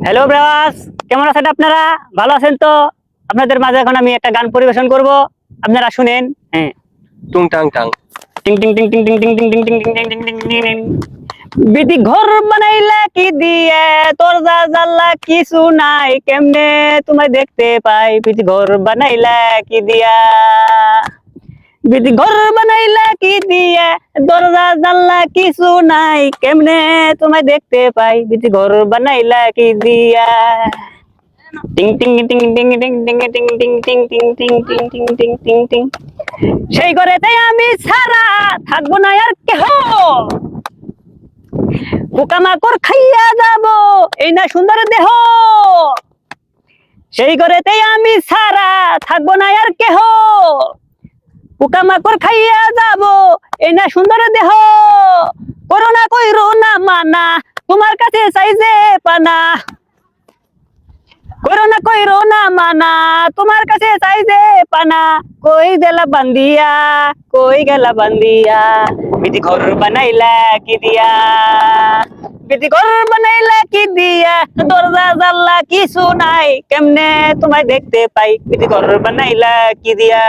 Hello brass, কেমন আছেন আপনারা? ভালো আছেন তো? আপনাদের মাঝে এখন আমি একটা গান পরিবেশন করব, আপনারা শুনেন। হ্যাঁ, টুং টাং টাং। টিং টিং টিং টিং টিং টিং টিং টিং টিং টিং টিং টিং টিং টিং টিং। বিটি ঘর বানাইলা কি দিয়ে, তোর যা জাল্লা কিছু নাই, কেমনে তোমায় দেখতে পাই? বিটি ঘর বানাইলা কি দিয়া, বিটি ঘর বানাইলা কি দিয়ে, দরজা জানলা কিছু নাই, কেমনে তোমায় দেখতে পাই? বিটি ঘর বানাইলা কি দিয়া। টিং টিং টিং টিং টিং টিং টিং টিং টিং টিং টিং টিং টিং টিং টিং টিং। সেই ঘরেতে আমি ছাড়া থাকবো না আর কেহ, পোকামাকড় খাইয়া যাব এই না সুন্দর দেহ। সেই ঘরেতে আমি ছাড়া থাকবো না আর কেহ, পোকামাকড় খাইয়া যাব এই না সুন্দর দেহ। করোনা কইরো না মানা, তোমার কাছে চাই যে পানা। করোনা কইরো না মানা, তোমার কাছে চাই যে পানা। কই গেলা বান্দিয়া, কই গেলা বান্দিয়া, বিটি ঘর বানাইলা কি দিয়া, বিটি ঘর বানাইলা কি দিয়া, দরজা জানলা কিছু নাই, কেমনে তোমায় দেখতে পাই? বিটি ঘর বানাইলা কি দিয়া।